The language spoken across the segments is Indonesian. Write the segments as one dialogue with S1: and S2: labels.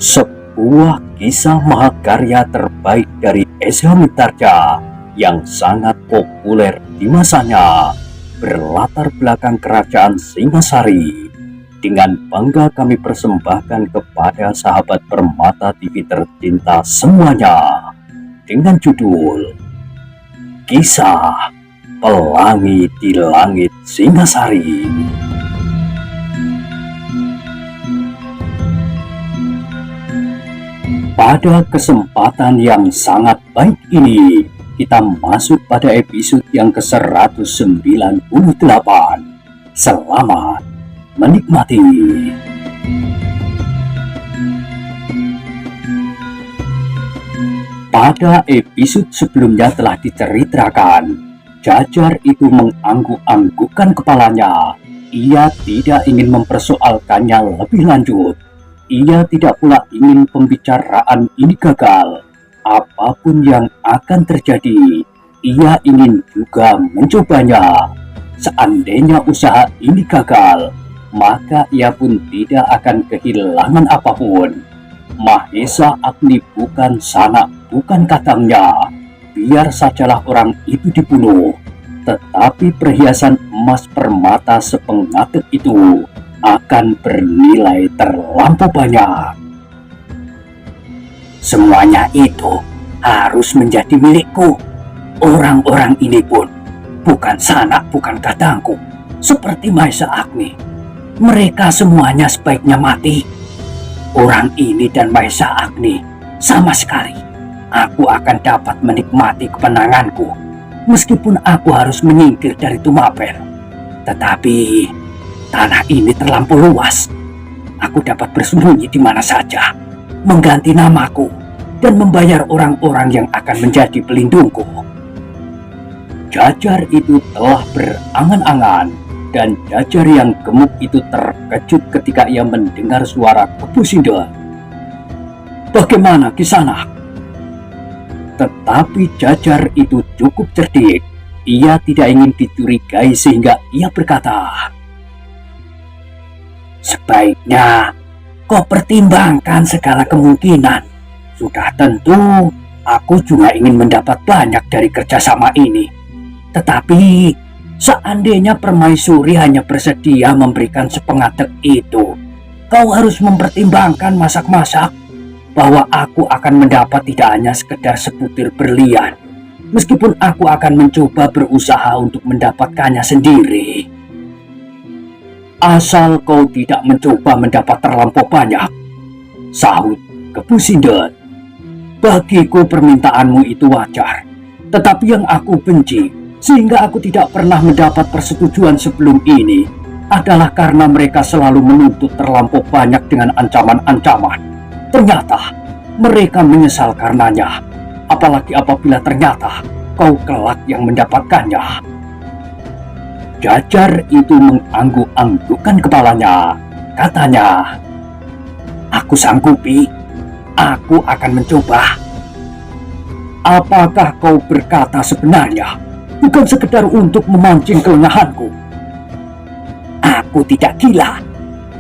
S1: Sebuah kisah mahakarya terbaik dari Esa Mitarja yang sangat populer di masanya, berlatar belakang kerajaan Singasari. Dengan bangga kami persembahkan kepada sahabat Permata TV tercinta semuanya, dengan judul Kisah Pelangi di Langit Singasari. Pada kesempatan yang sangat baik ini, kita masuk pada episode yang ke-198. Selamat menikmati. Pada episode sebelumnya telah diceritakan, Jajar itu mengangguk-anggukkan kepalanya. Ia tidak ingin mempersoalkannya lebih lanjut. Ia tidak pula ingin pembicaraan ini gagal. Apapun yang akan terjadi, ia ingin juga mencobanya. Seandainya usaha ini gagal, maka ia pun tidak akan kehilangan apapun. Mahesa Agni bukan sanak, bukan katangnya. Biar sajalah orang itu dibunuh. Tetapi perhiasan emas permata sepengatet itu akan bernilai terlampau banyak. Semuanya itu harus menjadi milikku. Orang-orang ini pun bukan sanak, bukan katangku, seperti Mahesa Agni. Mereka semuanya sebaiknya mati. Orang ini dan Mahesa Agni sama sekali. Aku akan dapat menikmati kemenanganku, meskipun aku harus menyingkir dari Tumapel. Tetapi tanah ini terlampau luas. Aku dapat bersembunyi di mana saja, mengganti namaku, dan membayar orang-orang yang akan menjadi pelindungku. Jajar itu telah berangan-angan, dan Jajar yang gemuk itu terkejut ketika ia mendengar suara Kepu Sindel. Bagaimana Kisanak? Tetapi Jajar itu cukup cerdik. Ia tidak ingin dicurigai sehingga ia berkata, sebaiknya kau pertimbangkan segala kemungkinan. Sudah tentu aku juga ingin mendapat banyak dari kerjasama ini. Tetapi seandainya Permaisuri hanya bersedia memberikan sepengatek itu, kau harus mempertimbangkan masak-masak bahwa aku akan mendapat tidak hanya sekedar sebutir berlian, meskipun aku akan mencoba berusaha untuk mendapatkannya sendiri. Asal kau tidak mencoba mendapat terlampau banyak, sahut Kepu Sindel. Bagiku permintaanmu itu wajar, tetapi yang aku benci, sehingga aku tidak pernah mendapat persetujuan sebelum ini, adalah karena mereka selalu menuntut terlampau banyak dengan ancaman-ancaman. Ternyata mereka menyesal karenanya, apalagi apabila ternyata kau kelak yang mendapatkannya. Jajar itu mengangguk-anggukkan kepalanya. Katanya, aku sanggupi, aku akan mencoba. Apakah kau berkata sebenarnya, bukan sekedar untuk memancing kelengahanku? Aku tidak gila.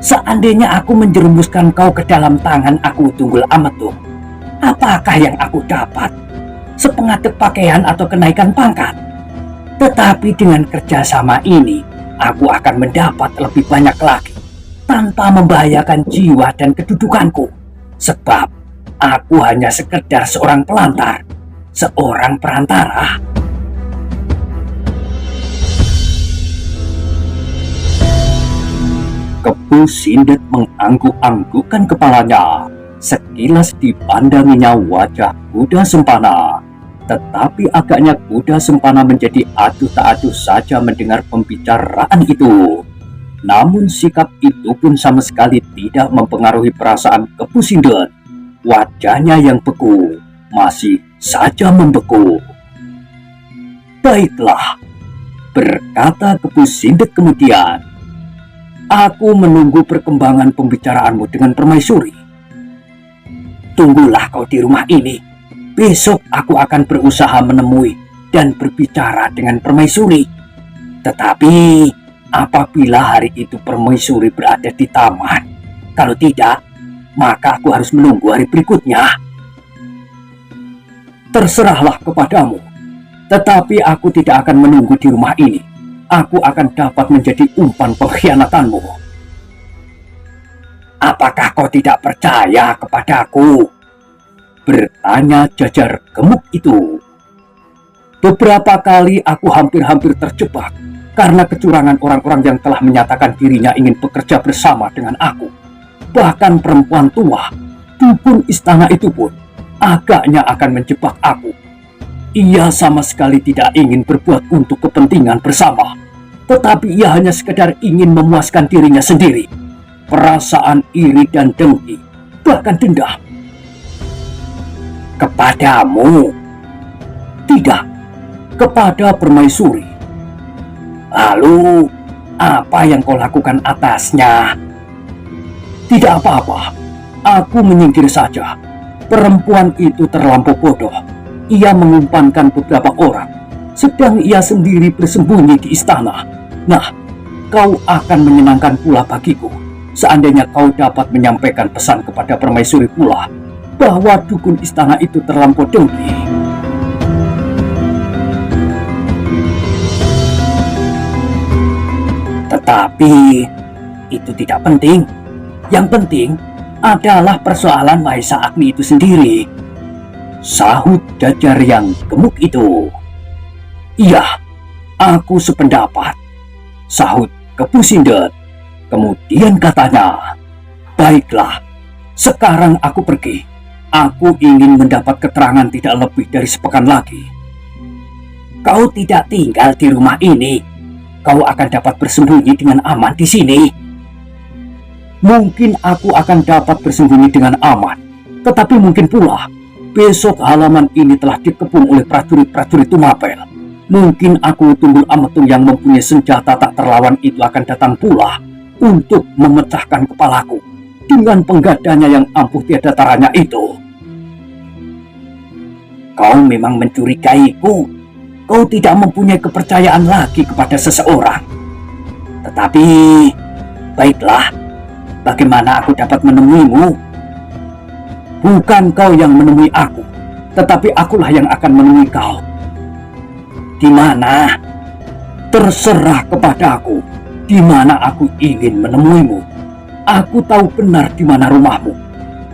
S1: Seandainya aku menjerumuskan kau ke dalam tangan aku Tunggul Ametung, apakah yang aku dapat? Sepengatek pakaian atau kenaikan pangkat? Tetapi dengan kerjasama ini, aku akan mendapat lebih banyak lagi, tanpa membahayakan jiwa dan kedudukanku. Sebab aku hanya sekedar seorang pelantar, seorang perantara. Kepu Sindel mengangguk-anggukkan kepalanya. Sekilas dipandanginya wajah kuda sempana. Tetapi agaknya kuda sempana menjadi aduh tak aduh saja mendengar pembicaraan itu. Namun sikap itu pun sama sekali tidak mempengaruhi perasaan Kepu Sindel. Wajahnya yang beku masih saja membeku. Baiklah, berkata Kepu Sindel kemudian. Aku menunggu perkembangan pembicaraanmu dengan Permaisuri. Tunggulah kau di rumah ini. Besok aku akan berusaha menemui dan berbicara dengan Permaisuri. Tetapi apabila hari itu Permaisuri berada di taman, kalau tidak, maka aku harus menunggu hari berikutnya. Terserahlah kepadamu, tetapi aku tidak akan menunggu di rumah ini. Aku akan dapat menjadi umpan pengkhianatanmu. Apakah kau tidak percaya kepadaku? Bertanya jajar gemuk itu. Beberapa kali aku hampir-hampir terjebak karena kecurangan orang-orang yang telah menyatakan dirinya ingin bekerja bersama dengan aku. Bahkan perempuan tua, dukun istana itu pun agaknya akan menjebak aku. Ia sama sekali tidak ingin berbuat untuk kepentingan bersama, tetapi ia hanya sekedar ingin memuaskan dirinya sendiri. Perasaan iri dan dengki, bahkan dendam. Kepadamu? Tidak, kepada permaisuri. Lalu, apa yang kau lakukan atasnya? Tidak apa-apa, aku menyingkir saja. Perempuan itu terlampau bodoh. Ia mengumpankan beberapa orang, sedang ia sendiri bersembunyi di istana. Nah, kau akan menyenangkan pula bagiku seandainya kau dapat menyampaikan pesan kepada permaisuri pula bahwa dukun istana itu terlampau dengki. Tetapi itu tidak penting. Yang penting adalah persoalan Mahesa Agni itu sendiri, sahut jajar yang gemuk itu. Iya, aku sependapat, sahut Kepu Sindet. Kemudian katanya, baiklah, sekarang aku pergi. Aku ingin mendapat keterangan tidak lebih dari sepekan lagi. Kau tidak tinggal di rumah ini. Kau akan dapat bersembunyi dengan aman di sini. Mungkin aku akan dapat bersembunyi dengan aman, tetapi mungkin pula besok halaman ini telah dikepung oleh prajurit-prajurit Tumapel. Mungkin aku Tunggul Ametung yang mempunyai senjata tak terlawan itu akan datang pula untuk memecahkan kepalaku dengan penggadanya yang ampuh tiada taranya itu. Kau memang mencurigaiku. Kau tidak mempunyai kepercayaan lagi kepada seseorang. Tetapi, baiklah, bagaimana aku dapat menemuimu? Bukan kau yang menemui aku, tetapi akulah yang akan menemui kau. Di mana? Terserah kepadaku. Di mana aku ingin menemuimu. Aku tahu benar di mana rumahmu.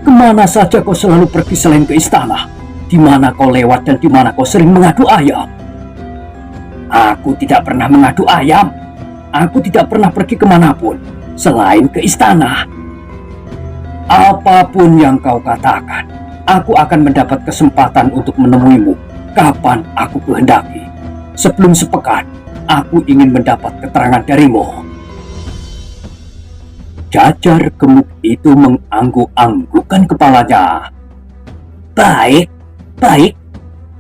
S1: Kemana saja kau selalu pergi selain ke istana? Di mana kau lewat dan di mana kau sering mengadu ayam? Aku tidak pernah mengadu ayam. Aku tidak pernah pergi kemanapun selain ke istana. Apapun yang kau katakan, aku akan mendapat kesempatan untuk menemuimu kapan aku kehendaki. Sebelum sepekan, aku ingin mendapat keterangan darimu. Jajar gemuk itu mengangguk-anggukkan kepalanya. Baik, baik.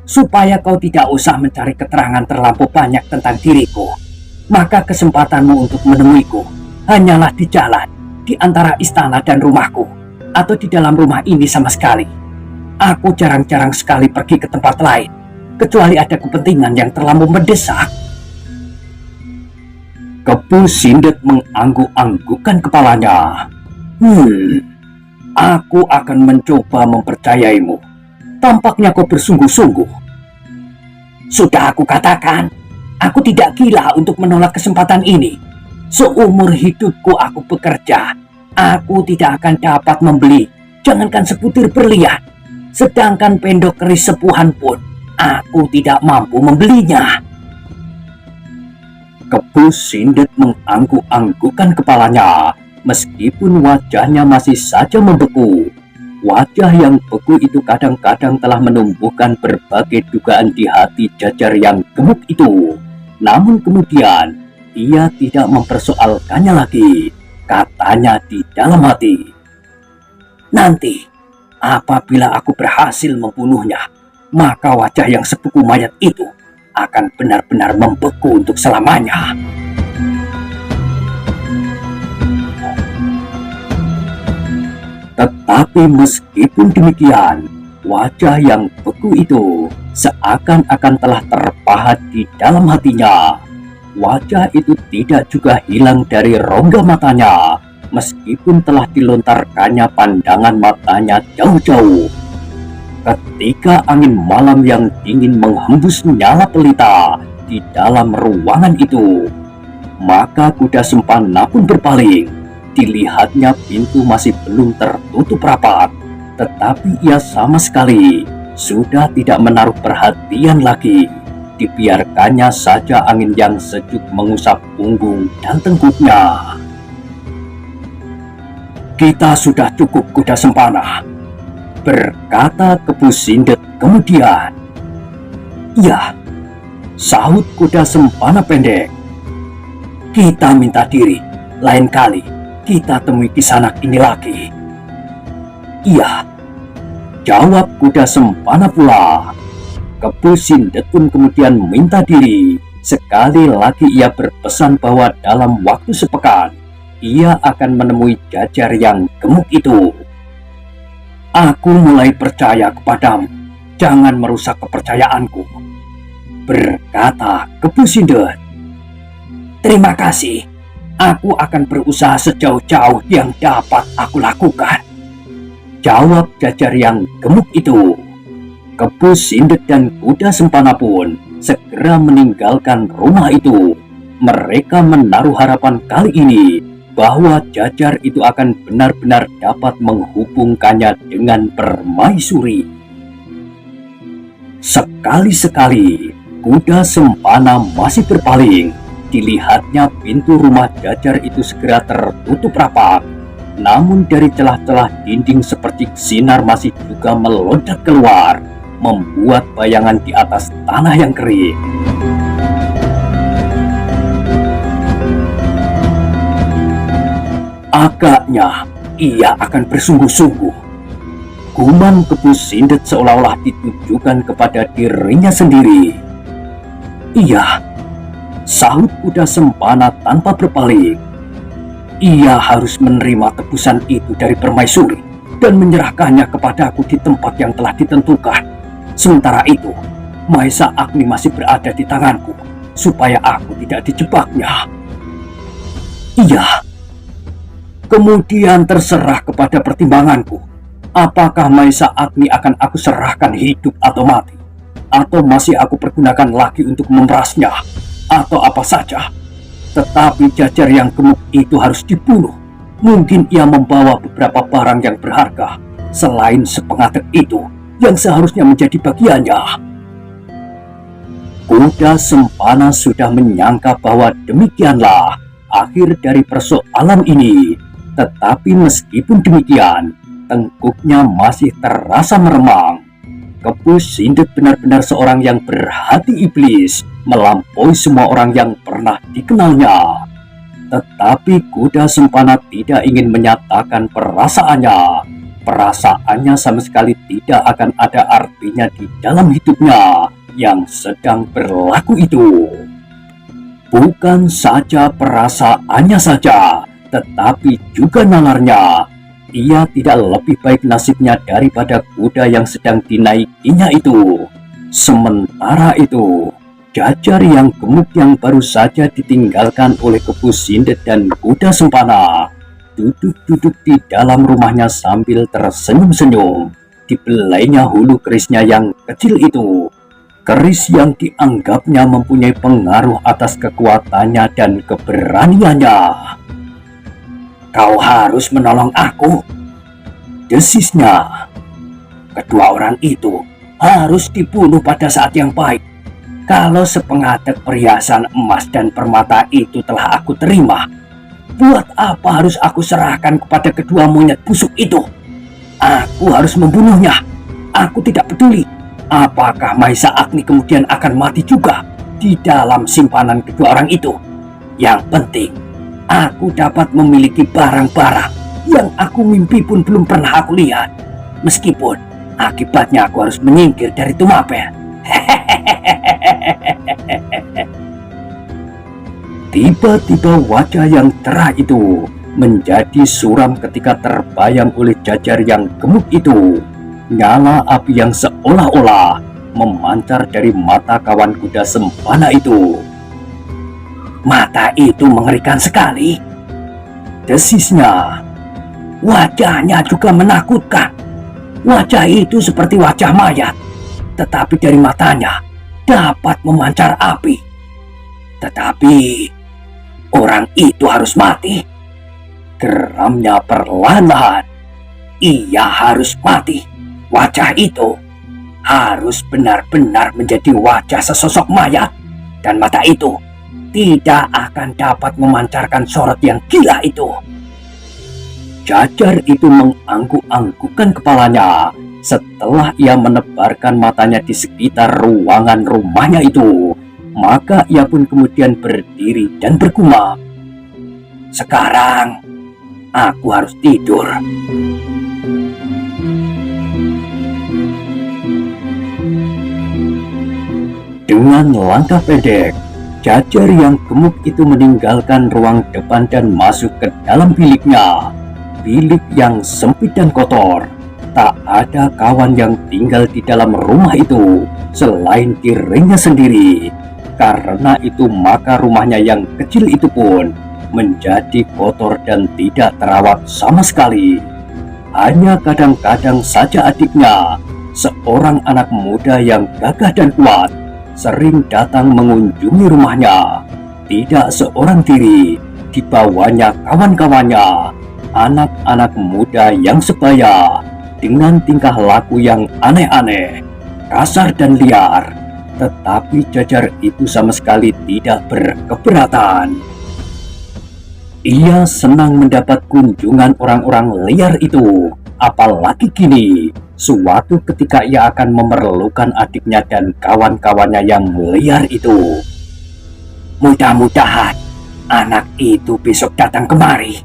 S1: Supaya kau tidak usah mencari keterangan terlampau banyak tentang diriku, maka kesempatanmu untuk menemuiku hanyalah di jalan, di antara istana dan rumahku, atau di dalam rumah ini sama sekali. Aku jarang-jarang sekali pergi ke tempat lain, kecuali ada kepentingan yang terlalu mendesak. Kepu Sindet mengangguk-anggukkan kepalanya. Aku akan mencoba mempercayaimu. Tampaknya kau bersungguh-sungguh. Sudah aku katakan, aku tidak gila untuk menolak kesempatan ini. Seumur hidupku aku bekerja, aku tidak akan dapat membeli, jangankan sebutir berlian. Sedangkan pendok keris sepuhan pun, aku tidak mampu membelinya. Kepu Sindet mengangguk-anggukkan kepalanya, meskipun wajahnya masih saja membeku. Wajah yang beku itu kadang-kadang telah menumbuhkan berbagai dugaan di hati jajar yang gemuk itu. Namun kemudian, ia tidak mempersoalkannya lagi. Katanya di dalam hati, nanti, apabila aku berhasil membunuhnya, maka wajah yang sebeku mayat itu akan benar-benar membeku untuk selamanya. Tetapi meskipun demikian, wajah yang beku itu seakan-akan telah terpahat di dalam hatinya. Wajah itu tidak juga hilang dari rongga matanya. meskipun telah dilontarkannya pandangan matanya jauh-jauh. Ketika angin malam yang dingin menghembus nyala pelita di dalam ruangan itu, maka kuda Sempana pun berpaling. Dilihatnya pintu masih belum tertutup rapat, tetapi ia sama sekali sudah tidak menaruh perhatian lagi. Dibiarkannya saja angin yang sejuk mengusap punggung dan tengkuknya. "Kita sudah cukup, kuda Sempana," berkata Kepu Sindet kemudian. "Ya," sahut kuda Sempana pendek. "Kita minta diri, lain kali kita temui Kisanak ini lagi." "Iya," jawab kuda Sempana pula. Kepu Sindet pun kemudian minta diri. Sekali lagi ia berpesan bahwa dalam waktu sepekan ia akan menemui jajar yang gemuk itu. "Aku mulai percaya kepadamu. Jangan merusak kepercayaanku," berkata Kepu Sindet. "Terima kasih. Aku akan berusaha sejauh-jauh yang dapat aku lakukan," jawab jajar yang gemuk itu. Kepu Sindet dan kuda Sempana pun segera meninggalkan rumah itu. Mereka menaruh harapan kali ini bahwa jajar itu akan benar-benar dapat menghubungkannya dengan permaisuri. Sekali-sekali kuda Sempana masih berpaling. Dilihatnya pintu rumah jajar itu segera tertutup rapat. Namun dari celah-celah dinding seperti sinar masih juga meloncat keluar, membuat bayangan di atas tanah yang kering. Agaknya ia akan bersungguh-sungguh. Gumam Kepu Sindet seolah-olah ditujukan kepada dirinya sendiri. "Iya," sahut kuda Sempana tanpa berpaling. "Ia harus menerima tebusan itu dari permaisuri dan menyerahkannya kepadaku di tempat yang telah ditentukan. Sementara itu, Maesa Agni masih berada di tanganku, supaya aku tidak dijebaknya." "Iya." "Kemudian terserah kepada pertimbanganku. Apakah Maesa Agni akan aku serahkan hidup atau mati? Atau masih aku pergunakan lagi untuk memerasnya? Atau apa saja? Tetapi jajar yang gemuk itu harus dibunuh. Mungkin ia membawa beberapa barang yang berharga selain sepengadek itu yang seharusnya menjadi bagiannya." Kuda Sempana sudah menyangka bahwa demikianlah akhir dari persoalan ini. Tetapi meskipun demikian, tengkuknya masih terasa meremang. Kepu Sindet benar-benar seorang yang berhati iblis, melampaui semua orang yang pernah dikenalnya. Tetapi kuda Sempana tidak ingin menyatakan perasaannya. Perasaannya sama sekali tidak akan ada artinya di dalam hidupnya yang sedang berlaku itu. Bukan saja perasaannya saja, tetapi juga nalarnya. Ia tidak lebih baik nasibnya daripada kuda yang sedang dinaikinya itu. Sementara itu, jajar yang gemuk yang baru saja ditinggalkan oleh Kepu Sindet dan kuda Sempana duduk-duduk di dalam rumahnya sambil tersenyum-senyum. Dibelainya hulu kerisnya yang kecil itu. Keris yang dianggapnya mempunyai pengaruh atas kekuatannya dan keberaniannya. "Kau harus menolong aku," desisnya. "Kedua orang itu harus dibunuh pada saat yang baik. Kalau sepengadek perhiasan emas dan permata itu telah aku terima, buat apa harus aku serahkan kepada kedua monyet busuk itu? Aku harus membunuhnya. Aku tidak peduli apakah Maesa Agni kemudian akan mati juga di dalam simpanan kedua orang itu. Yang penting, aku dapat memiliki barang-barang yang aku mimpi pun belum pernah aku lihat. Meskipun akibatnya aku harus menyingkir dari Tumapel." Tiba-tiba wajah yang cerah itu menjadi suram ketika terbayang oleh jajar yang gemuk itu. Nyala api yang seolah-olah memancar dari mata kawan kuda Sempana itu. "Mata itu mengerikan sekali," desisnya. Wajahnya juga menakutkan. Wajah itu seperti wajah mayat, tetapi dari matanya dapat memancar api. Tetapi orang itu harus mati. Geramnya perlahan-lahan. Ia harus mati. Wajah itu harus benar-benar menjadi wajah sesosok mayat. Dan mata itu tidak akan dapat memancarkan sorot yang gila itu. Jajar itu mengangguk-anggukkan kepalanya setelah ia menebarkan matanya di sekitar ruangan rumahnya itu. Maka ia pun kemudian berdiri dan bergumam, "Sekarang aku harus tidur." Dengan langkah pendek, Jajar yang gemuk itu meninggalkan ruang depan dan masuk ke dalam biliknya. Bilik yang sempit dan kotor. Tak ada kawan yang tinggal di dalam rumah itu selain dirinya sendiri. Karena itu maka rumahnya yang kecil itu pun menjadi kotor dan tidak terawat sama sekali. Hanya kadang-kadang saja adiknya, seorang anak muda yang gagah dan kuat, sering datang mengunjungi rumahnya. Tidak seorang diri, dibawanya kawan-kawannya, anak-anak muda yang sebaya, dengan tingkah laku yang aneh-aneh, kasar dan liar. Tetapi Jajar itu sama sekali tidak berkeberatan. Ia senang mendapat kunjungan orang-orang liar itu. Apalagi kini, suatu ketika ia akan memerlukan adiknya dan kawan-kawannya yang liar itu. Mudah-mudahan anak itu besok datang kemari,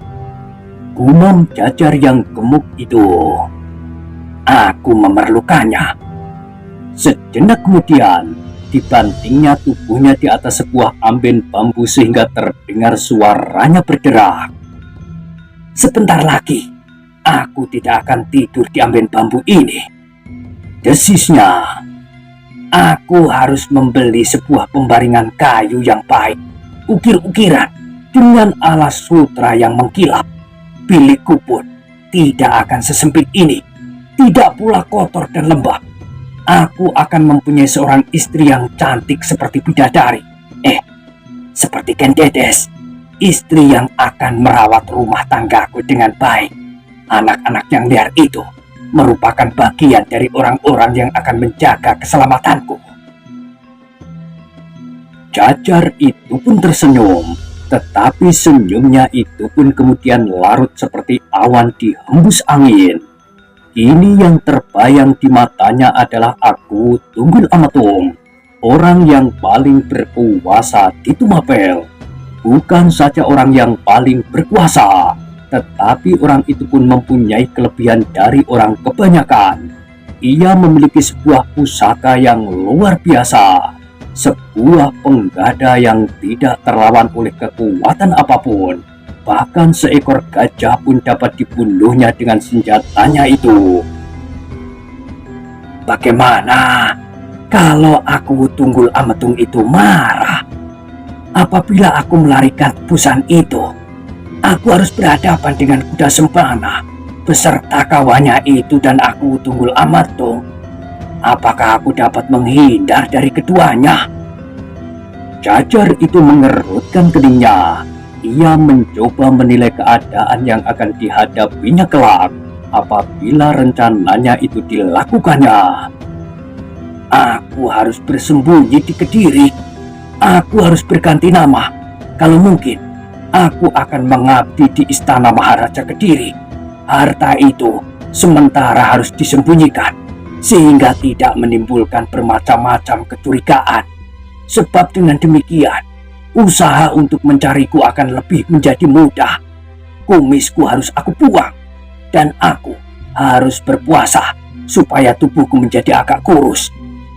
S1: gumam Jajar yang gemuk itu. Aku memerlukannya. Sejenak kemudian, dibantingnya tubuhnya di atas sebuah amben bambu sehingga terdengar suaranya berderak. "Sebentar lagi, aku tidak akan tidur di amben bambu ini," desisnya. "Aku harus membeli sebuah pembaringan kayu yang baik, ukir-ukiran dengan alas sutra yang mengkilap. Bilikku pun tidak akan sesempit ini, tidak pula kotor dan lembab. Aku akan mempunyai seorang istri yang cantik seperti bidadari. Seperti Kendedes, istri yang akan merawat rumah tanggaku dengan baik. Anak-anak yang liar itu merupakan bagian dari orang-orang yang akan menjaga keselamatanku." Jajar itu pun tersenyum, tetapi senyumnya itu pun kemudian larut seperti awan dihembus angin. Ini yang terbayang di matanya adalah Aku Tunggul Amatung, orang yang paling berkuasa di Tumapel. Bukan saja orang yang paling berkuasa, tetapi orang itu pun mempunyai kelebihan dari orang kebanyakan. Ia memiliki sebuah pusaka yang luar biasa, sebuah penggada yang tidak terlawan oleh kekuatan apapun. Bahkan seekor gajah pun dapat dibunuhnya dengan senjatanya itu. Bagaimana kalau Aku Tunggul Amatung itu marah? Apabila aku melarikan tebusan itu, aku harus berhadapan dengan kuda sempana beserta kawannya itu dan Aku Tunggul Amatung. Apakah aku dapat menghindar dari keduanya? Jajar itu mengerutkan keningnya. Ia mencoba menilai keadaan yang akan dihadapinya kelak apabila rencananya itu dilakukannya. Aku harus bersembunyi di Kediri. Aku harus berganti nama. Kalau mungkin, aku akan mengabdi di Istana Maharaja Kediri. Harta itu sementara harus disembunyikan, sehingga tidak menimbulkan bermacam-macam kecurigaan. Sebab dengan demikian, usaha untuk mencariku akan lebih menjadi mudah. Kumisku harus aku buang, dan aku harus berpuasa supaya tubuhku menjadi agak kurus.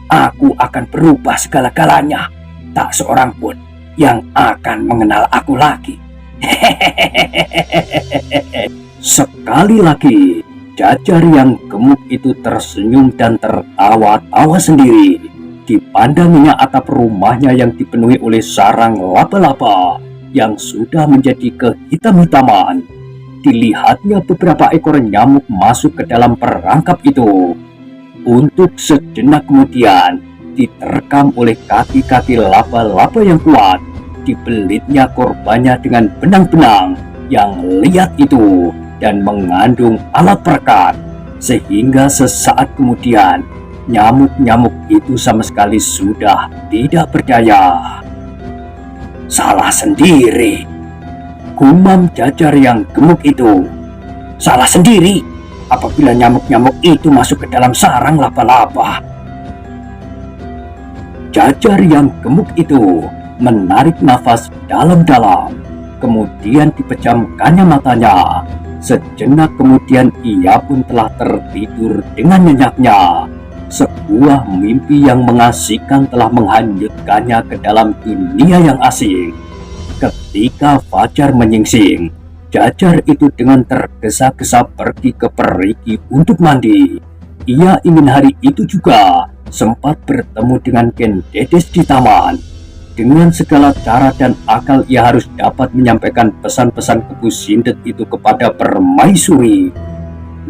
S1: Aku akan berubah segala-galanya. Tak seorang pun yang akan mengenal aku lagi. Sekali lagi, Jajar yang gemuk itu tersenyum dan tertawa-tawa sendiri. Dipandanginya atap rumahnya yang dipenuhi oleh sarang laba-laba. yang sudah menjadi kehitam-hitaman. Dilihatnya beberapa ekor nyamuk masuk ke dalam perangkap itu. Untuk sejenak kemudian diterkam oleh kaki-kaki laba-laba yang kuat. Dibelitnya korbannya dengan benang-benang yang liat itu dan mengandung alat perekat, sehingga sesaat kemudian nyamuk-nyamuk itu sama sekali sudah tidak berdaya. Salah sendiri, gumam Jajar yang gemuk itu. Salah sendiri apabila nyamuk-nyamuk itu masuk ke dalam sarang laba-laba. Jajar yang gemuk itu menarik nafas dalam-dalam, kemudian dipejamkannya matanya. Sejenak kemudian ia pun telah tertidur dengan nyenyaknya. Sebuah mimpi yang mengasihkan telah menghanyutkannya ke dalam dunia yang asing. Ketika fajar menyingsing, Jajar itu dengan tergesa-gesa pergi ke perigi untuk mandi. Ia ingin hari itu juga sempat bertemu dengan Ken Dedes di taman. Dengan segala cara dan akal ia harus dapat menyampaikan pesan-pesan Kepu Sindet itu kepada Permaisuri.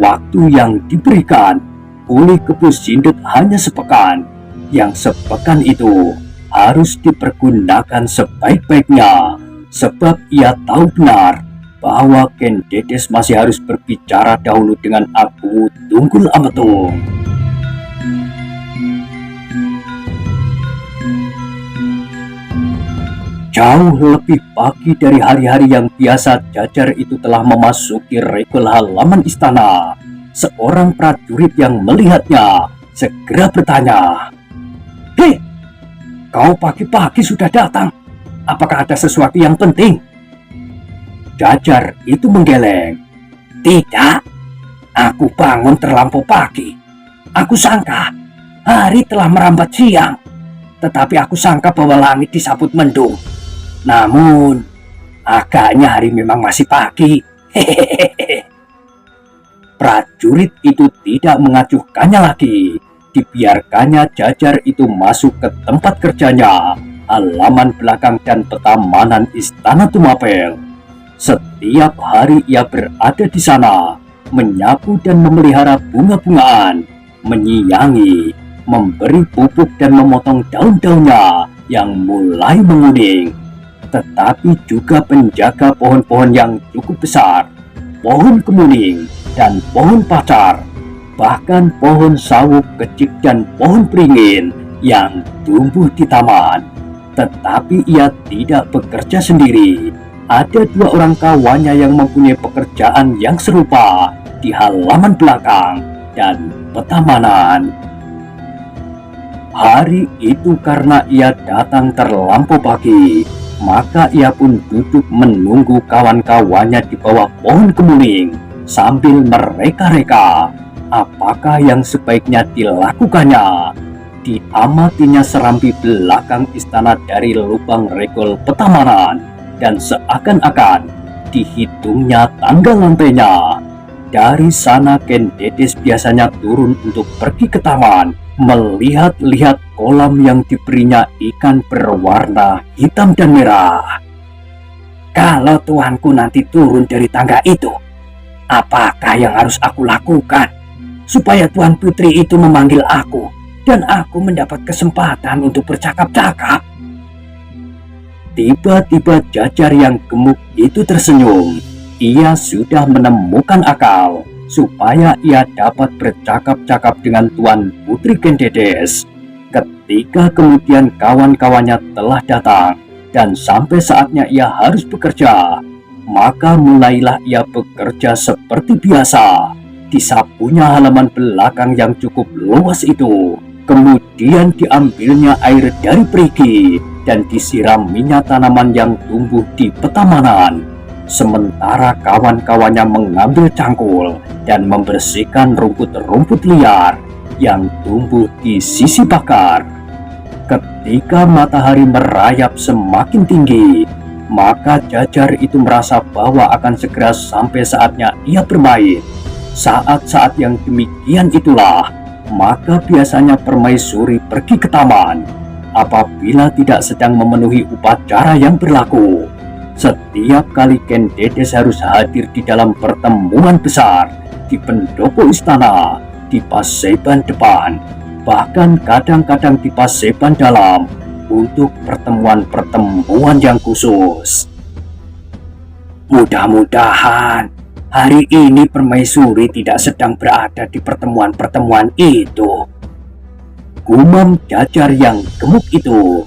S1: Waktu yang diberikan oleh Kepu Sindet hanya sepekan. Yang sepekan itu harus dipergunakan sebaik-baiknya, sebab ia tahu benar bahwa Ken Dedes masih harus berbicara dahulu dengan Aku Tunggul Ametung. Jauh lebih pagi dari hari-hari yang biasa, Jajar itu telah memasuki regol halaman istana. Seorang prajurit yang melihatnya segera bertanya, "Hei, kau pagi-pagi sudah datang. Apakah ada sesuatu yang penting?" Jajar itu menggeleng. "Tidak, aku bangun terlampau pagi. Aku sangka hari telah merambat siang, tetapi aku sangka bahwa langit disaput mendung. Namun, agaknya hari memang masih pagi." Hehehe. Prajurit itu tidak mengacuhkannya lagi. Dibiarkannya Jajar itu masuk ke tempat kerjanya, halaman belakang dan petamanan Istana Tumapel. Setiap hari ia berada di sana, menyapu dan memelihara bunga-bungaan, menyiangi, memberi pupuk dan memotong daun-daunnya yang mulai menguning. Tetapi juga penjaga pohon-pohon yang cukup besar, pohon kemuning dan pohon pacar, bahkan pohon sawuk kecik dan pohon beringin yang tumbuh di taman. Tetapi ia tidak bekerja sendiri. Ada dua orang kawannya yang mempunyai pekerjaan yang serupa di halaman belakang dan petamanan. Hari itu karena ia datang terlampau pagi, maka ia pun duduk menunggu kawan-kawannya di bawah pohon kemuning sambil mereka-reka apakah yang sebaiknya dilakukannya. Diamatinya serambi belakang istana dari lubang regol petamanan, dan seakan-akan dihitungnya tanggal lantainya. Dari sana Ken Dedes biasanya turun untuk pergi ke taman, melihat-lihat kolam yang diberinya ikan berwarna hitam dan merah. "Kalau tuanku nanti turun dari tangga itu, apakah yang harus aku lakukan supaya Tuan Putri itu memanggil aku dan aku mendapat kesempatan untuk bercakap-cakap?" Tiba-tiba Jajar yang gemuk itu tersenyum. Ia sudah menemukan akal supaya ia dapat bercakap-cakap dengan Tuan Putri Ken Dedes. Ketika kemudian kawan-kawannya telah datang dan sampai saatnya ia harus bekerja, maka mulailah ia bekerja seperti biasa. Disapunya halaman belakang yang cukup luas itu, kemudian diambilnya air dari perigi dan disiraminya tanaman yang tumbuh di petamanan. Sementara kawan-kawannya mengambil cangkul dan membersihkan rumput-rumput liar yang tumbuh di sisi bakar. Ketika matahari merayap semakin tinggi, maka Jajar itu merasa bahwa akan segera sampai saatnya ia bermain. Saat-saat yang demikian itulah maka biasanya Permaisuri pergi ke taman apabila tidak sedang memenuhi upacara yang berlaku. Setiap kali Ken Dedes harus hadir di dalam pertemuan besar, di pendopo istana, di paseban depan, bahkan kadang-kadang di paseban dalam, untuk pertemuan-pertemuan yang khusus. Mudah-mudahan hari ini Permaisuri tidak sedang berada di pertemuan-pertemuan itu, gumam Jajar yang gemuk itu.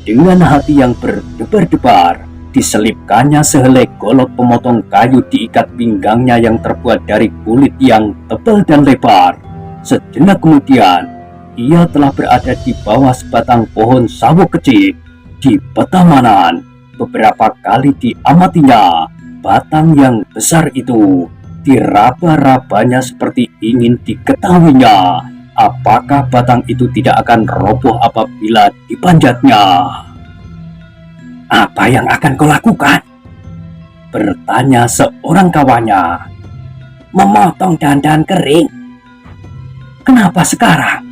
S1: Dengan hati yang berdebar-debar, diselipkannya sehelai golok pemotong kayu diikat pinggangnya yang terbuat dari kulit yang tebal dan lebar. Sejenak kemudian, ia telah berada di bawah sebatang pohon sawo kecil di Petamanan. Beberapa kali diamatinya, batang yang besar itu diraba-rabanya seperti ingin diketahuinya apakah batang itu tidak akan roboh apabila dipanjatnya. "Apa yang akan kau lakukan?" bertanya seorang kawannya. "Memotong dahan-dahan kering." "Kenapa sekarang?"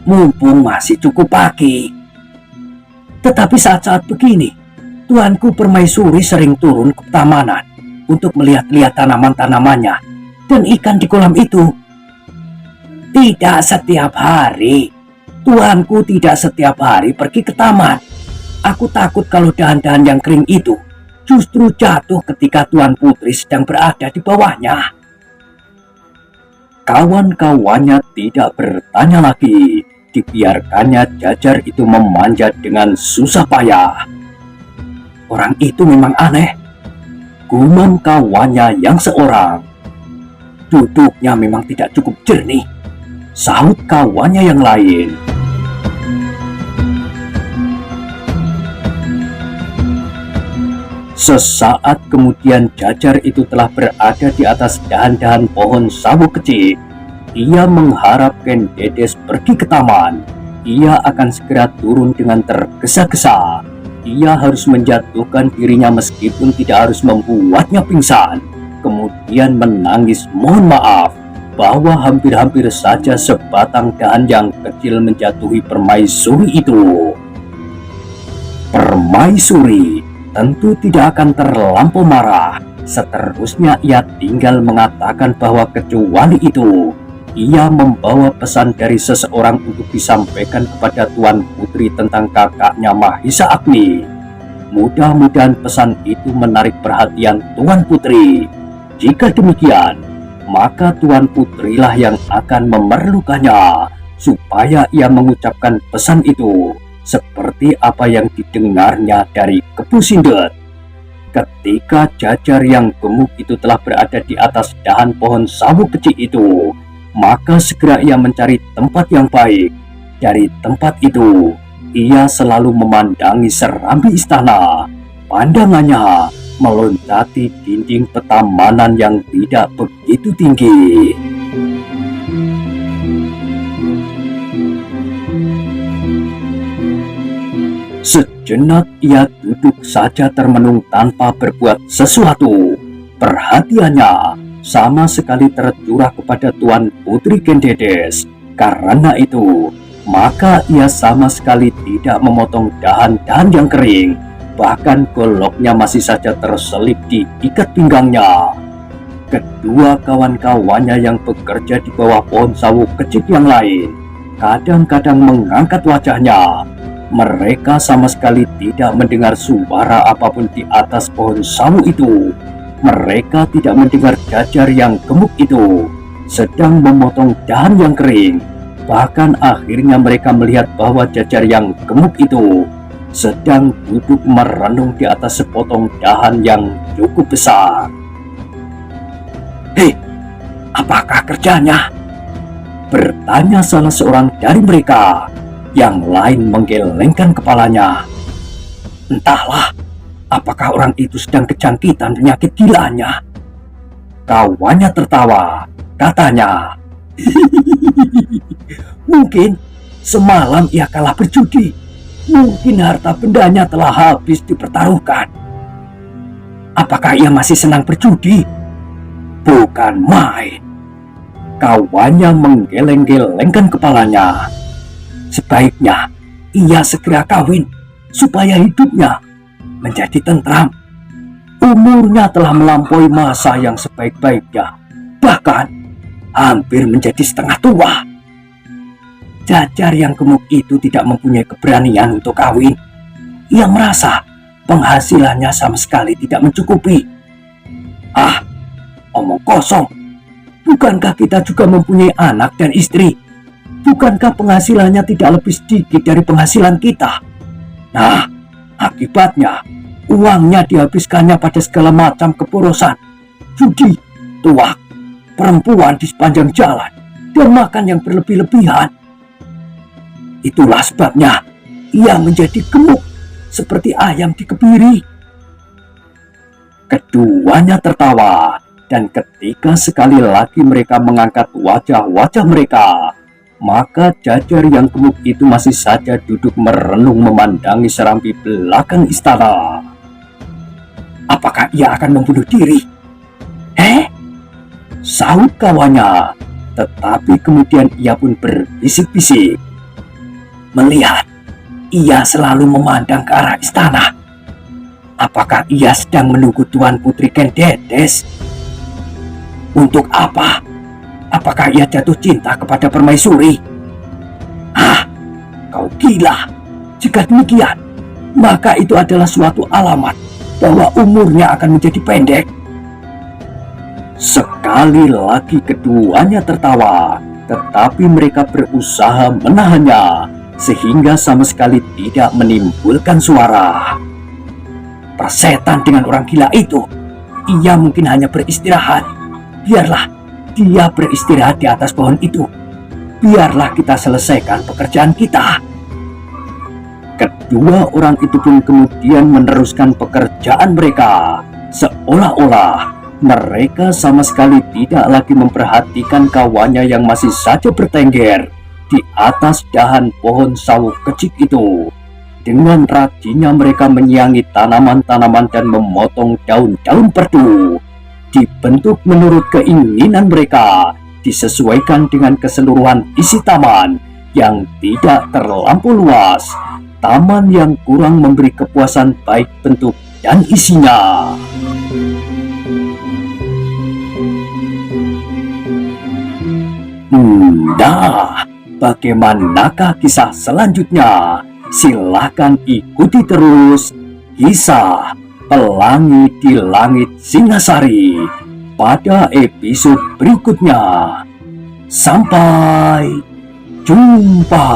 S1: "Mumpung masih cukup pagi." "Tetapi saat-saat begini, Tuanku Permaisuri sering turun ke Petamanan untuk melihat-lihat tanaman-tanamannya dan ikan di kolam itu." "Tidak setiap hari. Tuanku tidak setiap hari pergi ke taman. Aku takut kalau dahan-dahan yang kering itu justru jatuh ketika Tuan Putri sedang berada di bawahnya." Kawan-kawannya tidak bertanya lagi. Dibiarkannya Jajar itu memanjat dengan susah payah. "Orang itu memang aneh," gumam kawannya yang seorang. "Duduknya memang tidak cukup jernih," sahut kawannya yang lain. Sesaat kemudian Jajar itu telah berada di atas dahan-dahan pohon sawo kecil. Ia mengharap Ken Dedes pergi ke taman. Ia akan segera turun dengan tergesa-gesa. Ia harus menjatuhkan dirinya meskipun tidak harus membuatnya pingsan. Kemudian menangis mohon maaf bahwa hampir-hampir saja sebatang dahan yang kecil menjatuhi Permaisuri itu. Permaisuri tentu tidak akan terlampau marah. Seterusnya ia tinggal mengatakan bahwa kecuali itu, ia membawa pesan dari seseorang untuk disampaikan kepada Tuan Putri tentang kakaknya Mahisa Agni. Mudah-mudahan pesan itu menarik perhatian Tuan Putri. Jika demikian, maka Tuan Putrilah yang akan memerlukannya supaya ia mengucapkan pesan itu seperti apa yang didengarnya dari Kepu Sindet. Ketika Jajar yang gemuk itu telah berada di atas dahan pohon sawo kecil itu, maka segera ia mencari tempat yang baik. Dari tempat itu, ia selalu memandangi serambi istana. Pandangannya meloncati dinding Petamanan yang tidak begitu tinggi. Sejenak ia duduk saja termenung tanpa berbuat sesuatu. Perhatiannya sama sekali tercurah kepada Tuan Putri Ken Dedes. Karena itu, maka ia sama sekali tidak memotong dahan-dahan yang kering. Bahkan goloknya masih saja terselip di ikat pinggangnya. Kedua kawan-kawannya yang bekerja di bawah pohon sawo kecil yang lain kadang-kadang mengangkat wajahnya. Mereka sama sekali tidak mendengar suara apapun di atas pohon sawo itu. Mereka tidak mendengar Jajar yang gemuk itu sedang memotong dahan yang kering. Bahkan akhirnya mereka melihat bahwa Jajar yang gemuk itu sedang duduk merenung di atas sepotong dahan yang cukup besar. "Hei, apakah kerjanya?" bertanya salah seorang dari mereka. Yang lain menggelengkan kepalanya. "Entahlah, apakah orang itu sedang kejangkitan penyakit gilaannya?" Kawannya tertawa, katanya, "Mungkin semalam ia kalah berjudi. Mungkin harta bendanya telah habis dipertaruhkan." "Apakah ia masih senang berjudi?" "Bukan main." Kawannya menggeleng-gelengkan kepalanya. "Sebaiknya ia segera kawin supaya hidupnya menjadi tentram. Umurnya telah melampaui masa yang sebaik-baiknya, bahkan hampir menjadi setengah tua. Jajar yang gemuk itu tidak mempunyai keberanian untuk kawin. Ia merasa penghasilannya sama sekali tidak mencukupi. Ah, omong kosong. Bukankah kita juga mempunyai anak dan istri? Bukankah penghasilannya tidak lebih sedikit dari penghasilan kita? Nah, akibatnya uangnya dihabiskannya pada segala macam keporosan, judi, tuak, perempuan di sepanjang jalan, dan makan yang berlebih-lebihan. Itulah sebabnya ia menjadi gemuk seperti ayam dikebiri. Keduanya tertawa, dan ketika sekali lagi mereka mengangkat wajah-wajah mereka, maka Jajar yang gemuk itu masih saja duduk merenung memandangi serambi belakang istana. Apakah ia akan membunuh diri? Sahut kawannya, tetapi kemudian ia pun berbisik-bisik. Melihat ia selalu memandang ke arah istana. Apakah ia sedang menunggu Tuan Putri Kendedes? Untuk apa? Apakah ia jatuh cinta kepada permaisuri? Kau gila. Jika demikian, maka itu adalah suatu alamat bahwa umurnya akan menjadi pendek. Sekali lagi keduanya tertawa, tetapi mereka berusaha menahannya sehingga sama sekali tidak menimbulkan suara. Persetan dengan orang gila itu. Ia mungkin hanya beristirahat. Biarlah dia beristirahat di atas pohon itu. Biarlah kita selesaikan pekerjaan kita. Kedua orang itu pun kemudian meneruskan pekerjaan mereka, seolah-olah mereka sama sekali tidak lagi memperhatikan kawannya yang masih saja bertengger di atas dahan pohon sawo kecil itu. Dengan rajinnya mereka menyiangi tanaman-tanaman dan memotong daun-daun perdu. Dibentuk menurut keinginan mereka, disesuaikan dengan keseluruhan isi taman yang tidak terlampau luas, taman yang kurang memberi kepuasan baik bentuk dan isinya. Nah, bagaimanakah kisah selanjutnya? Silahkan ikuti terus kisah Pelangi di Langit Singasari pada episode berikutnya. Sampai jumpa.